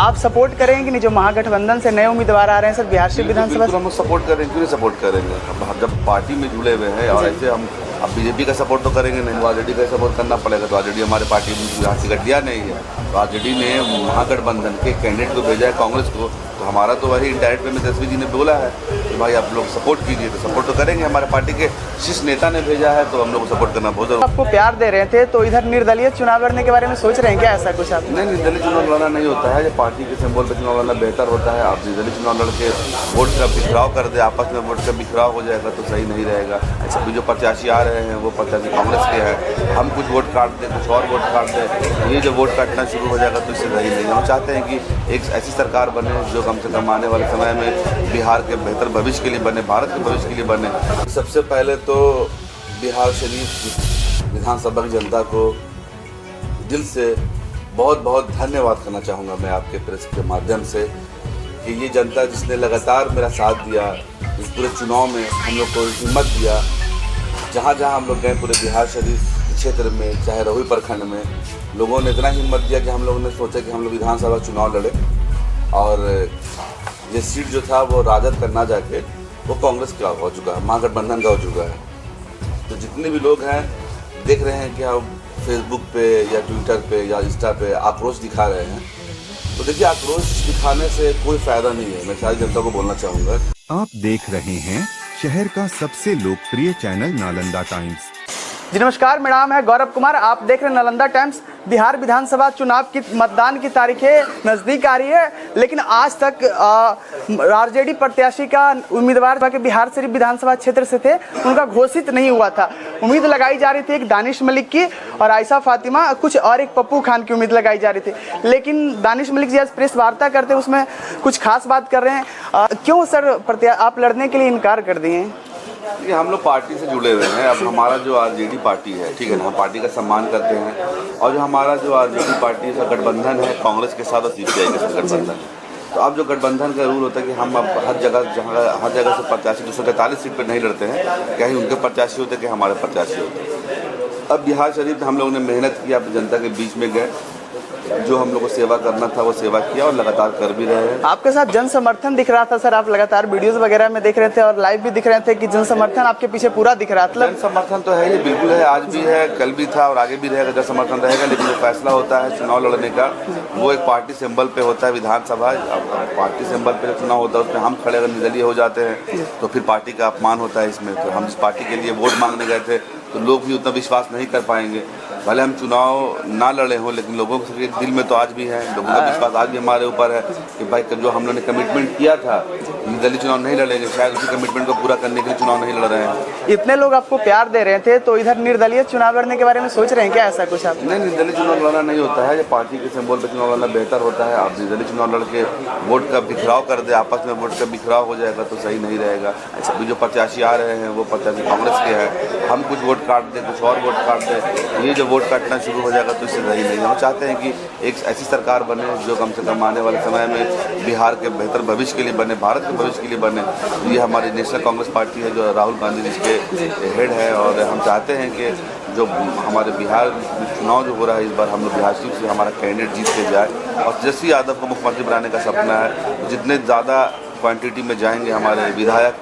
आप सपोर्ट करेंगे कि नहीं, जो महागठबंधन से नए उम्मीदवार आ रहे हैं सर बिहार से विधानसभा? हम सपोर्ट करेंगे, क्यों नहीं सपोर्ट करेंगे। अब जब पार्टी में जुड़े हुए हैं और ऐसे हम अब बीजेपी का सपोर्ट तो करेंगे नहीं, तो आरजेडी का सपोर्ट करना पड़ेगा। तो आरजेडी हमारे पार्टी में यहाँ टिकट दिया नहीं है, तो आरजेडी ने महागठबंधन के कैंडिडेट को भेजा है कांग्रेस को। तो हमारा तो वही इंडायरेक्ट में तेजस्वी जी ने बोला है कि भाई आप लोग सपोर्ट कीजिए, तो सपोर्ट तो करेंगे। हमारे पार्टी के शीर्ष नेता ने भेजा है तो हम लोग को सपोर्ट करना बहुत जरूरी। आपको प्यार दे रहे थे तो इधर निर्दलीय चुनाव लड़ने के बारे में सोच रहे हैं क्या, ऐसा कुछ आप? नहीं, निर्दलीय चुनाव लड़ना नहीं होता है, ये पार्टी के सिंबल पर चुनाव लड़ना बेहतर होता है। आप निर्दलीय चुनाव लड़के वोट का बिखराव कर दे, आपस में वोट का बिखराव हो जाएगा तो सही नहीं रहेगा। अभी जो प्रत्याशी आ रहे हैं वो प्रत्याशी कांग्रेस के हैं, हम कुछ वोट काट दें, कुछ और वोट काट दें, ये जो वोट काटना शुरू हो जाएगा तो इससे सही नहीं। हम चाहते हैं कि एक ऐसी सरकार बने जो कम से कम आने वाले समय में बिहार के बेहतर भविष्य के लिए बने, भारत के भविष्य के लिए बने। सबसे पहले तो बिहार शरीफ विधानसभा की जनता को दिल से बहुत बहुत धन्यवाद करना चाहूँगा मैं आपके प्रेस के माध्यम से, कि ये जनता जिसने लगातार मेरा साथ दिया इस पूरे चुनाव में, हम लोग को हिम्मत दिया। जहाँ जहाँ हम लोग गए पूरे बिहार शरीफ क्षेत्र में, चाहे रहुई प्रखंड में, लोगों ने इतना हिम्मत दिया कि हम लोगों ने सोचा कि हम लोग विधानसभा चुनाव लड़े और ये सीट जो था वो राजद का ना जाके वो कांग्रेस का हो चुका है, महागठबंधन का हो चुका है। तो जितने भी लोग हैं देख रहे हैं कि हम फेसबुक पे या ट्विटर पे या इंस्टा पे आक्रोश दिखा रहे हैं, तो देखिए आक्रोश दिखाने से कोई फायदा नहीं है। मैं सारी जनता को बोलना चाहूँगा। आप देख रहे हैं शहर का सबसे लोकप्रिय चैनल नालंदा टाइम्स। जी नमस्कार, मेरा नाम है गौरव कुमार, आप देख रहे हैं नालंदा टाइम्स। बिहार विधानसभा चुनाव की मतदान की तारीखें नज़दीक आ रही है, लेकिन आज तक आरजेडी प्रत्याशी का उम्मीदवार के बिहार शरीफ विधानसभा क्षेत्र से थे, उनका घोषित नहीं हुआ था। उम्मीद लगाई जा रही थी एक दानिश मलिक की और आयशा फातिमा, कुछ और एक पप्पू खान की उम्मीद लगाई जा रही थी। लेकिन दानिश मलिक जी आज प्रेस वार्ता करते उसमें कुछ खास बात कर रहे हैं। क्यों सर आप लड़ने के लिए इनकार कर दिए हैं? ये हम लोग पार्टी से जुड़े हुए हैं। अब हमारा जो आरजेडी पार्टी है, ठीक है ना, हम पार्टी का सम्मान करते हैं। और जो हमारा जो आरजेडी पार्टी का गठबंधन है कांग्रेस के साथ और सीपीआई के साथ गठबंधन, तो अब जो गठबंधन का रूल होता है कि हम अब हर जगह से प्रत्याशी 243 सीट पर नहीं लड़ते हैं, कहीं उनके प्रत्याशी होते हैं कि हमारे प्रत्याशी होते हैं। अब बिहार शरीफ में हम लोगों ने मेहनत की, अब जनता के बीच में गए, जो हम लोग को सेवा करना था वो सेवा किया और लगातार कर भी रहे हैं। आपके साथ जन समर्थन दिख रहा था सर, आप लगातार वीडियोस वगैरह में देख रहे थे और लाइव भी दिख रहे थे कि जन समर्थन आपके पीछे पूरा दिख रहा था। जन समर्थन तो है ही, बिल्कुल है, आज भी है, कल भी था और आगे भी रहेगा। जन समर्थन रहेगा, लेकिन जो फैसला होता है चुनाव लड़ने का वो एक पार्टी सिंबल पे होता है। विधानसभा पार्टी सिंबल पे चुनाव होता है, उसमें हम खड़े अगर निर्दलीय हो जाते हैं तो फिर पार्टी का अपमान होता है इसमें। तो हम जिस पार्टी के लिए वोट मांगने गए थे तो लोग भी उतना विश्वास नहीं कर पाएंगे। भले हम चुनाव ना लड़े हों, लेकिन लोगों के दिल में तो आज भी है, लोगों का विश्वास आज भी हमारे ऊपर है कि भाई जो हम लोगों ने कमिटमेंट किया था निर्दलीय चुनाव नहीं लड़ेंगे, शायद उसी कमिटमेंट को पूरा करने के लिए चुनाव नहीं लड़ रहे हैं। इतने लोग आपको प्यार दे रहे थे तो इधर निर्दलीय चुनाव लड़ने के बारे में सोच रहे हैं क्या, ऐसा कुछ आप? नहीं, निर्दलीय चुनाव लड़ना नहीं होता है, ये पार्टी के सिंबल पर चुनाव लड़ना बेहतर होता है। आप निर्दलीय चुनाव लड़के वोट का बिखराव कर दे, आपस में वोट का बिखराव हो जाएगा तो सही नहीं रहेगा। अभी जो प्रत्याशी आ रहे हैं वो प्रत्याशी कांग्रेस के हैं, हम कुछ वोट काट दें, कुछ और वोट काट दें, ये जो वोट काटना शुरू हो जाएगा तो इससे सही नहीं। हम चाहते हैं कि एक ऐसी सरकार बने जो कम से कम आने वाले समय में बिहार के बेहतर भविष्य के लिए बने, भारत के भविष्य के लिए बने। ये हमारी नेशनल कांग्रेस पार्टी है जो राहुल गांधी जिसके हेड है, और हम चाहते हैं कि जो हमारे बिहार चुनाव जो हो रहा है इस बार हम लोग बिहार से हमारा कैंडिडेट जीत के जाए और तेजस्वी यादव को मुख्यमंत्री बनाने का सपना है। जितने ज़्यादा क्वांटिटी में जाएंगे हमारे विधायक,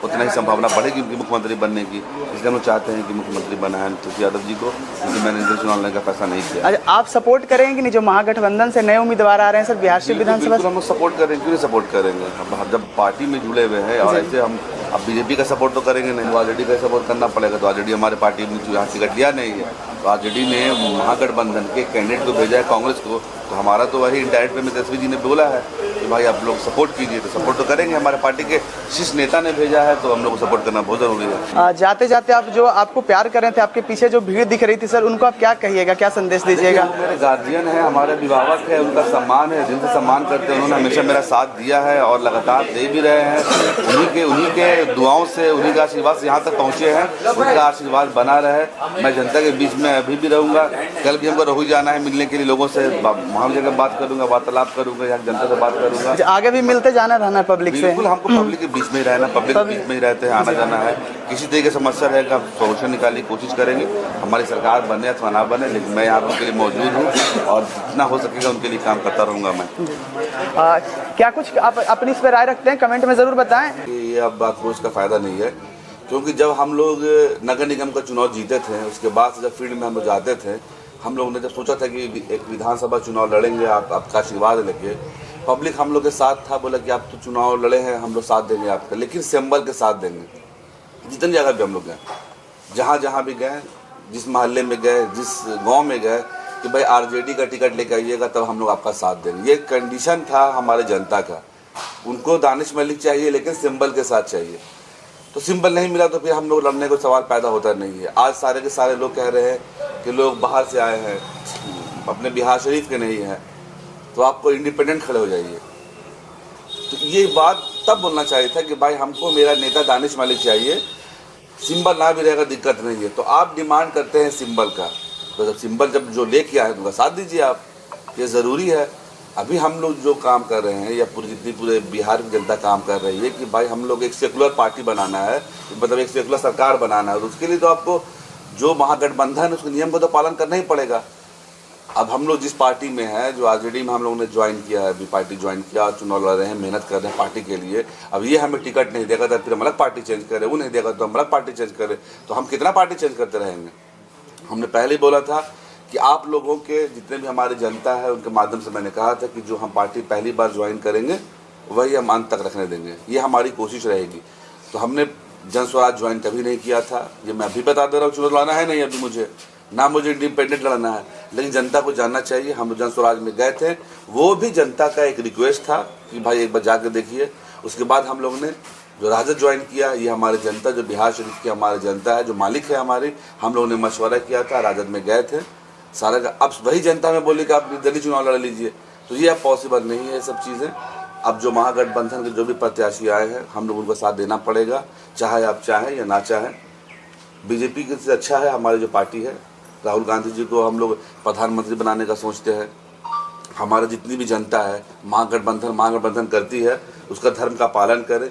उतना ही संभावना बढ़ेगी उनकी मुख्यमंत्री बनने की। इसलिए हम लोग चाहते हैं कि मुख्यमंत्री बनाएं तेजस्वी यादव जी को, क्योंकि मैंने निर्दलीय चुनाव लड़ने का फैसला नहीं किया। अच्छा, आप सपोर्ट करेंगे कि नहीं, जो महागठबंधन से नए उम्मीदवार आ रहे हैं सर बिहार से विधानसभा? हम लोग सपोर्ट करेंगे, क्यों नहीं सपोर्ट करेंगे। हम जब पार्टी में जुड़े हुए हैं और ऐसे हम अब बीजेपी का सपोर्ट तो करेंगे नहीं, तो आरजेडी का सपोर्ट करना पड़ेगा। तो आरजेडी हमारे पार्टी में यहाँ टिकट दिया नहीं है, तो आरजेडी ने महागठबंधन के कैंडिडेट को भेजा है कांग्रेस को। तो हमारा तो वही इंडायरेक्ट में तेजस्वी जी ने बोला है कि भाई आप लोग सपोर्ट कीजिए, तो सपोर्ट तो करेंगे। हमारे पार्टी के शीर्ष नेता ने भेजा है तो हम लोग को सपोर्ट करना बहुत जरूरी है। जाते जाते आप जो आपको प्यार कर रहे थे, आपके पीछे जो भीड़ दिख रही थी सर, उनको आप क्या कहिएगा, क्या संदेश दीजिएगा? मेरे गार्जियन है, हमारे अभिभावक है, उनका सम्मान है, दिल से सम्मान करते हैं। उन्होंने हमेशा मेरा साथ दिया है और लगातार दे भी रहे हैं। उन्हीं के दुआओं से, उन्हीं के आशीर्वाद से यहाँ तक पहुँचे हैं। उनका आशीर्वाद बना रहे। मैं जनता के बीच में अभी भी रहूँगा, कल भी हमको रहुई जाना है मिलने के लिए लोगों से। वहाँ जगह बात करूँगा, वार्तालाप करूँगा, यहाँ जनता से बात करूँगा। आगे भी मिलते जाना रहना है पब्लिक से? बिल्कुल, हमको पब्लिक के बीच में ही रहना, पब्लिक के बीच में ही रहते हैं, आना जाना है। किसी तरीके की समस्या रहेगा सोल्यूशन निकालने की कोशिश करेंगे। हमारी सरकार बने अथवा ना बने, लेकिन मैं यहाँ उनके लिए मौजूद हूँ और जितना हो सकेगा उनके लिए काम करता रहूँगा मैं। क्या कुछ आप अपनी इस पर राय रखते हैं? कमेंट में ज़रूर बताएं। ये अब बात को इसका फ़ायदा नहीं है, क्योंकि जब हम लोग नगर निगम का चुनाव जीते थे, उसके बाद से जब फील्ड में हम लोग जाते थे, हम लोगों ने जब सोचा था कि एक विधानसभा चुनाव लड़ेंगे, आपका आशीर्वाद लेंगे, पब्लिक हम लोग के साथ था, बोला कि आप तो चुनाव लड़े हैं, हम लोग साथ देंगे आपका, लेकिन सिंबल के साथ देंगे। जितनी जगह भी हम लोग गए, जहाँ भी गए, जिस मोहल्ले में गए, जिस गांव में गए कि भाई आरजेडी का टिकट लेकर आइएगा तब हम लोग आपका साथ देंगे। ये कंडीशन था हमारे जनता का। उनको दानिश मलिक चाहिए, लेकिन सिंबल के साथ चाहिए। तो सिंबल नहीं मिला तो फिर हम लोग लड़ने को सवाल पैदा होता नहीं है। आज सारे के सारे लोग कह रहे हैं कि लोग बाहर से आए हैं, अपने बिहार शरीफ के नहीं हैं, तो आपको इंडिपेंडेंट खड़े हो जाइए। तो ये बात तब बोलना चाहिए था कि भाई हमको मेरा नेता दानिश मलिक चाहिए, सिंबल ना भी रहेगा दिक्कत नहीं है। तो आप डिमांड करते हैं सिंबल का, तो जब सिंबल जब जो लेके आए उनका साथ दीजिए आप, ये ज़रूरी है। अभी हम लोग जो काम कर रहे हैं या पूरे बिहार की जनता काम कर रही है कि भाई हम लोग एक सेकुलर पार्टी बनाना है, मतलब एक सेकुलर सरकार बनाना है। तो उसके लिए तो आपको जो महागठबंधन है उसके नियम को तो पालन करना ही पड़ेगा। अब हम लोग जिस पार्टी में हैं, जो आरजेडी में हम लोगों ने ज्वाइन किया है, अभी पार्टी ज्वाइन किया, चुनाव लड़ रहे हैं, मेहनत कर रहे हैं पार्टी के लिए। अब ये हमें टिकट नहीं देगा तो फिर हम अलग पार्टी चेंज करें, वो नहीं देगा तो हम अलग पार्टी चेंज करें, तो हम कितना पार्टी चेंज करते रहेंगे। हमने पहले ही बोला था कि आप लोगों के जितने भी हमारी जनता है उनके माध्यम से मैंने कहा था कि जो हम पार्टी पहली बार ज्वाइन करेंगे वही हम अंत तक रखने देंगे, ये हमारी कोशिश रहेगी। तो हमने जन स्वराज ज्वाइन कभी नहीं किया था, ये मैं अभी बता दे रहा हूँ। चुनाव लड़ना है नहीं अभी मुझे, ना मुझे इंडिपेंडेंट लड़ना है, लेकिन जनता को जानना चाहिए। हम जन स्वराज में गए थे, वो भी जनता का एक रिक्वेस्ट था कि भाई एक बार जाकर देखिए। उसके बाद हम लोगों ने जो राजद ज्वाइन किया, ये हमारी जनता जो बिहार शरीफ की हमारी जनता है, जो मालिक है हमारी, हम लोगों ने मशवरा किया था, राजद में गए थे सारा का। अब वही जनता में बोली कि आप निर्दलीय चुनाव लड़ लीजिए, तो ये अब पॉसिबल नहीं है ये सब चीज़ें। अब जो महागठबंधन के जो भी प्रत्याशी आए हैं, हम लोग उनको साथ देना पड़ेगा, चाहे आप चाहें या ना चाहें। बीजेपी के से अच्छा है हमारी जो पार्टी है, राहुल गांधी जी को हम लोग प्रधानमंत्री बनाने का सोचते हैं। हमारा जितनी भी जनता है महागठबंधन करती है, उसका धर्म का पालन करे।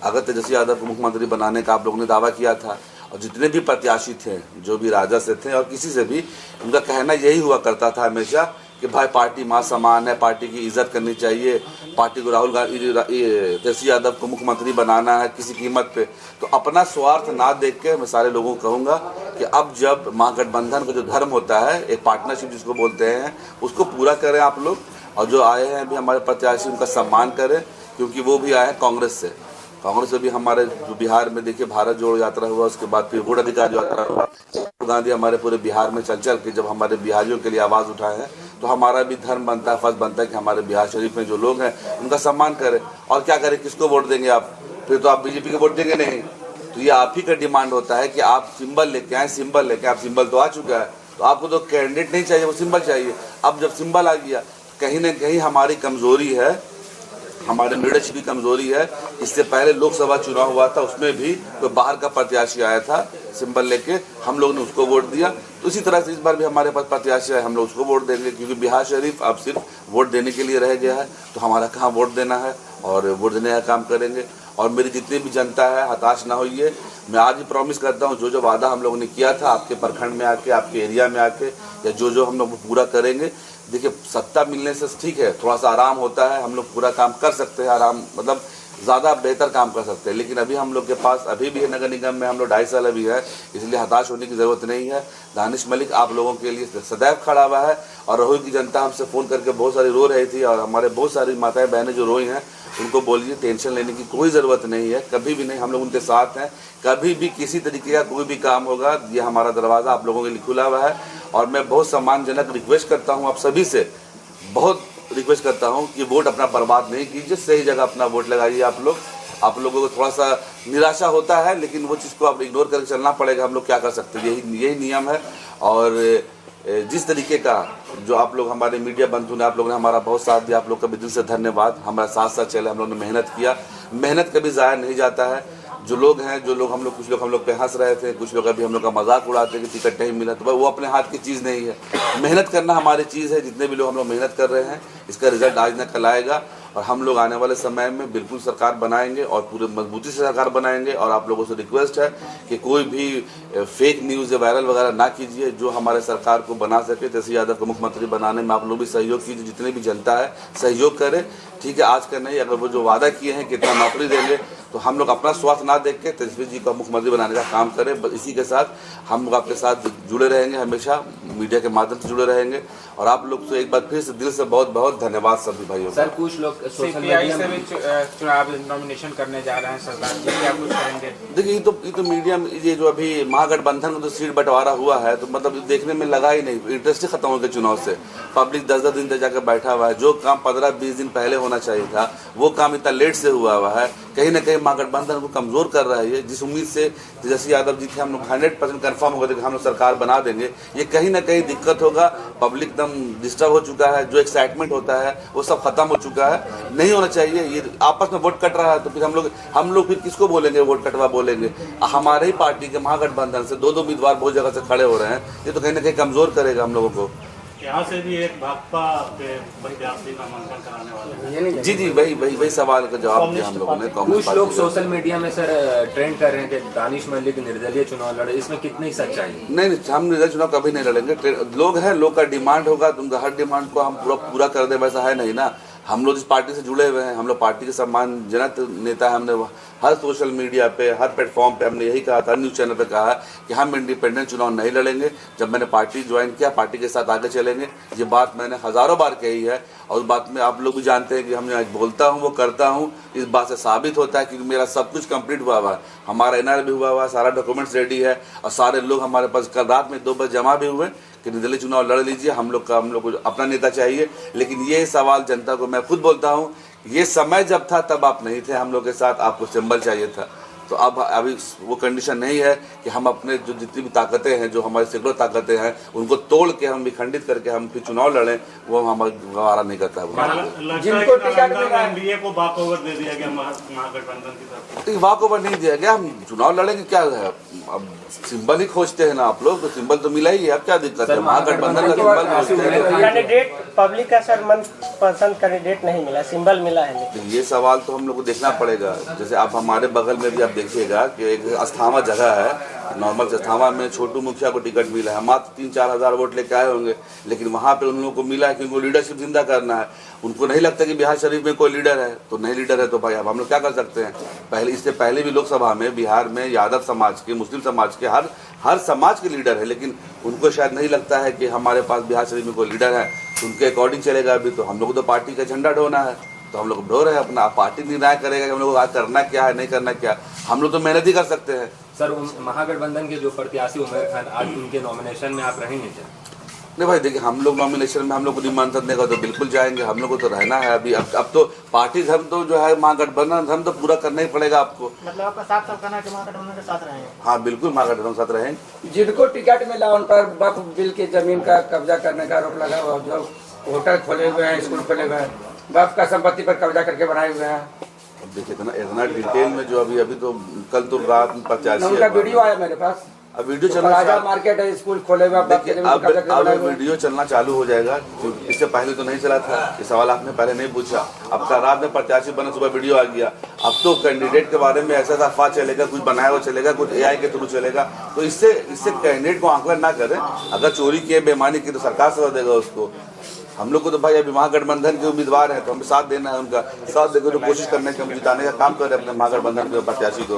अगर तेजस्वी यादव को मुख्यमंत्री बनाने का आप लोगों ने दावा किया था, और जितने भी प्रत्याशी थे जो भी राजा से थे और किसी से भी, उनका कहना यही हुआ करता था हमेशा कि भाई पार्टी मां समान है, पार्टी की इज्जत करनी चाहिए, पार्टी को राहुल गांधी तेजस्वी यादव को मुख्यमंत्री बनाना है किसी कीमत पे। तो अपना स्वार्थ ना देख के मैं सारे लोगों को कहूँगा कि अब जब महागठबंधन का जो धर्म होता है, एक पार्टनरशिप जिसको बोलते हैं, उसको पूरा करें आप लोग। और जो आए हैं अभी हमारे प्रत्याशी, उनका सम्मान करें, क्योंकि वो भी आए हैं कांग्रेस से। कांग्रेस में भी हमारे जो बिहार में देखिए भारत जोड़ो यात्रा हुआ, उसके बाद फिर वोट अधिकार यात्रा हुआ। राहुल गांधी हमारे पूरे बिहार में चल के जब हमारे बिहारियों के लिए आवाज़ उठाए हैं, तो हमारा भी धर्म बनता है, फर्ज बनता है कि हमारे बिहार शरीफ में जो लोग हैं उनका सम्मान करें। और क्या करें, किसको वोट देंगे आप? फिर तो आप बीजेपी को वोट देंगे नहीं। तो ये आप ही का डिमांड होता है कि आप सिंबल लेके आए, सिंबल लेके। आप सिंबल तो आ चुका है, तो आपको तो कैंडिडेट नहीं चाहिए, वो सिंबल चाहिए। अब जब सिंबल आ गया, कहीं ना कहीं हमारी कमजोरी है, हमारे लीडरशिप की कमजोरी है। इससे पहले लोकसभा चुनाव हुआ था, उसमें भी कोई बाहर का प्रत्याशी आया था सिंबल लेके, हम लोग ने उसको वोट दिया। तो इसी तरह से इस बार भी हमारे पास प्रत्याशी है, हम लोग उसको वोट देंगे, क्योंकि बिहार शरीफ अब सिर्फ वोट देने के लिए रह गया है। तो हमारा कहाँ वोट देना है, और वोट देने का काम करेंगे। और मेरी जितनी भी जनता है, हताश ना होइए। मैं आज ही प्रॉमिस करता हूँ, जो वादा हम लोगों ने किया था आपके प्रखंड में आके, आपके एरिया में आके, या जो हम लोग पूरा करेंगे। देखिए, सत्ता मिलने से ठीक है, थोड़ा सा आराम होता है, हम लोग पूरा काम कर सकते हैं, आराम मतलब ज़्यादा बेहतर काम कर सकते हैं। लेकिन अभी हम लोग के पास अभी भी नगर निगम में हम लोग 2.5 साल अभी है, इसलिए हताश होने की ज़रूरत नहीं है। दानिश मलिक आप लोगों के लिए सदैव खड़ा हुआ है। और रोही की जनता हमसे फ़ोन करके बहुत सारी रो रही थी, और हमारे बहुत सारी माताएं बहनें जो रोई हैं, उनको बोलिए टेंशन लेने की कोई ज़रूरत नहीं है, कभी भी नहीं। हम लोग उनके साथ हैं। कभी भी किसी तरीके का कोई भी काम होगा, ये हमारा दरवाज़ा आप लोगों के लिए खुला हुआ है। और मैं बहुत सम्मानजनक रिक्वेस्ट करता हूँ आप सभी से, बहुत रिक्वेस्ट करता हूँ कि वोट अपना बर्बाद नहीं कीजिए, सही जगह अपना वोट लगाइए। आप लोगों को थोड़ा सा निराशा होता है, लेकिन वो चीज़ को आप इग्नोर करके चलना पड़ेगा। हम लोग क्या कर सकते हैं, यही नियम है। और जिस तरीके का जो आप लोग हमारे मीडिया बंधु ने, आप लोगों ने हमारा बहुत साथ दिया, आप लोग का भी दिल से धन्यवाद। हमारा साथ साथ चले, हम लोगों ने मेहनत किया। मेहनत कभी ज़ाया नहीं जाता है। जो लोग हैं, कुछ लोग हम लोग पे हंस रहे थे, कुछ लोग अभी हम लोग का मजाक उड़ाते हैं कि टिकट नहीं मिला, तो भाई वो अपने हाथ की चीज़ नहीं है। मेहनत करना हमारी चीज़ है। जितने भी लोग हम लोग मेहनत कर रहे हैं, इसका रिजल्ट आज न कल आएगा और हम लोग आने वाले समय में बिल्कुल सरकार बनाएंगे और पूरे मजबूती से सरकार बनाएंगे। और आप लोगों से रिक्वेस्ट है कि कोई भी फेक न्यूज़ या वायरल वगैरह ना कीजिए। जो हमारे सरकार को बना सके, तेजस्वी यादव को मुख्यमंत्री बनाने में आप लोग भी सहयोग कीजिए, जितने भी जनता है सहयोग करें, ठीक है। आज का नहीं, अगर वो जो वादा किए हैं कितना नौकरी देंगे, तो हम लोग अपना स्वार्थ ना देख के तेजस्वी जी को मुख्यमंत्री बनाने का काम करें। बस इसी के साथ हम लोग आपके साथ जुड़े रहेंगे, हमेशा मीडिया के माध्यम से जुड़े रहेंगे। और आप लोग से एक बार फिर से दिल से बहुत बहुत धन्यवाद सभी भाइयों। सर कुछ लोग सोशल मीडिया से भी चुनाव नॉमिनेशन करने जा रहे हैं सरदार जी, क्या कुछ करेंगे? देखिए, ये तो मीडिया में ये जो अभी महागठबंधन का जो सीट बंटवारा हुआ है, तो मतलब देखने में लगा ही नहीं, इंटरेस्ट ही खत्म हो गया चुनाव से। पब्लिक 10-10 दिन तक जाकर बैठा हुआ है। जो काम 15-20 दिन पहले होना चाहिए था, वो काम इतना लेट से हुआ है। कहीं ना कहीं महागठबंधन को कमजोर कर रहा है। ये जिस उम्मीद से तेजस्वी यादव जी थे, हम लोग 100% कन्फर्म हो गए थे कि हम लोग सरकार बना देंगे, ये कहीं ना कहीं दिक्कत होगा। पब्लिक एकदम डिस्टर्ब हो चुका है, जो एक्साइटमेंट होता है वो सब खत्म हो चुका है। नहीं होना चाहिए। ये आपस में वोट कट रहा है, तो फिर हम लोग फिर किसको बोलेंगे वोट कटवा बोलेंगे? हमारे ही पार्टी के महागठबंधन से 2 उम्मीदवार बहुत जगह से खड़े हो रहे हैं। ये तो कहीं ना कहीं कमजोर करेगा हम लोगों को। यहाँ से भी एक भाजपा के प्रत्याशी का मंथन कराने वाले हैं। जी वही सवाल का जवाब दिया हम लोगों ने। कुछ लोग सोशल मीडिया में सर ट्रेंड कर रहे हैं कि दानिश मलिक निर्दलीय चुनाव लड़े, इसमें कितनी सच्चाई है? नहीं, हम निर्दलीय चुनाव कभी नहीं लड़ेंगे। लोग हैं, लोग का डिमांड होगा, तुम हर डिमांड को हम पूरा कर दे, वैसा है नहीं ना। हम लोग इस पार्टी से जुड़े हुए हैं, हम लोग पार्टी के सम्मानजनक नेता है। हमने हर सोशल मीडिया पे, हर प्लेटफॉर्म पे हमने यही कहा था, न्यूज़ चैनल पे कहा कि हम इंडिपेंडेंट चुनाव नहीं लड़ेंगे। जब मैंने पार्टी ज्वाइन किया, पार्टी के साथ आगे चलेंगे। ये बात मैंने हज़ारों बार कही है और उस बात में आप लोग भी जानते हैं कि हम आज बोलता हूँ वो करता हूँ। इस बात से साबित होता है कि मेरा सब कुछ कंप्लीट हुआ है। हमारा NR भी हुआ है, सारा डॉक्यूमेंट्स रेडी है और सारे लोग हमारे पास कल रात में 2 बजे जमा भी हुए कि निर्दलीय चुनाव लड़ लीजिए। हम लोग को अपना नेता चाहिए। लेकिन ये सवाल जनता को मैं खुद बोलता हूँ, ये समय जब था तब आप नहीं थे हम लोग के साथ, आपको सिंबल चाहिए था। तो अब अभी वो कंडीशन नहीं है कि हम अपने जो जितनी भी ताकतें हैं, जो हमारी सैकड़ों ताकतें हैं, उनको तोड़ के हम विखंडित करके हम फिर चुनाव लड़ें, वो हमारा नहीं करता है। जिनको टिकट मिला एनडीए को वॉक ओवर दे दिया गया महागठबंधन की तरफ से। वॉक ओवर नहीं दिया गया, हम चुनाव लड़ेंगे। क्या है, अब सिंबल ही खोजते हैं ना आप लोग, तो सिंबल तो मिला ही है। अब क्या दिक्कत है? महागठबंधन का सिंबल खोजते हैं। कैंडिडेट पब्लिक का सर मनपसंद कैंडिडेट नहीं मिला, सिंबल मिला है। ये सवाल तो हम लोग को देखना पड़ेगा। जैसे आप हमारे बगल में भी आप देखिएगा कि एक अस्थामा जगह है, नॉर्मल अस्थामा में छोटू मुखिया को टिकट मिला है। मात्र 3-4 हज़ार वोट लेके आए होंगे, लेकिन वहाँ पे उन लोगों को मिला है कि उनको लीडरशिप जिंदा करना है। उनको नहीं लगता कि बिहार शरीफ में कोई लीडर है, तो नहीं लीडर है तो भाई अब हम लोग क्या कर सकते हैं? इससे पहले भी लोकसभा में बिहार में यादव समाज के, मुस्लिम समाज के, हर समाज के लीडर है, लेकिन उनको शायद नहीं लगता है कि हमारे पास बिहार शरीफ में कोई लीडर है। उनके अकॉर्डिंग चलेगा। अभी तो हम लोग को तो पार्टी का झंडा ढोना है, तो हम लोग ढो रहे हैं अपना। पार्टी निर्णय करेगा कि हम लोग आज करना क्या है, नहीं करना क्या। हम लोग तो मेहनत ही कर सकते हैं। सर महागठबंधन के जो प्रत्याशी उमर खान, आज उनके नॉमिनेशन में आप रहेंगे क्या? नहीं भाई, देखिए, हम लोग नॉमिनेशन में हम लोग को निमंत्रण देगा तो बिल्कुल जाएंगे। हम लोग को तो रहना है अभी। अब तो पार्टी धर्म तो जो है महागठबंधन धर्म तो पूरा करना ही पड़ेगा आपको। मतलब आपका साथ सब कहना है कि महागठबंधन के साथ रहेंगे? हाँ बिल्कुल, महागठबंधन के साथ रहेंगे। जिनको टिकट मिला उन पर वक्फ बिल की जमीन का कब्जा करने का आरोप लगा हुआ। जो होटल खोले हुए हैं, स्कूल खोले हुए हैं, वक्फ का संपत्ति पर कब्जा करके बनाए हुए हैं। अब देखिए इतना डिटेल में जो अभी तो कल तो रात में 85 उनका वीडियो आया मेरे पास। अब वीडियो चलना मार्केट है, स्कूल खोले हुए। अब वीडियो चलना चालू हो जाएगा। इससे पहले तो नहीं चला था। ये सवाल आपने पहले नहीं पूछा। अब का रात में प्रत्याशी बने, सुबह वीडियो आ गया। अब तो कैंडिडेट के बारे में ऐसा अफवाह चलेगा, कुछ बनाया हुआ चलेगा, कुछ AI के थ्रू चलेगा। तो इससे कैंडिडेट को आंकलन ना करें। अगर चोरी किए, बेईमानी की, तो सरकार सजा देगा उसको। हम लोग को तो भाई अभी महागठबंधन के उम्मीदवार हैं, तो हमें साथ देना है। उनका साथ देकर जो कोशिश करने के, हम जिताने का काम कर रहे हैं अपने महागठबंधन के प्रत्याशी को।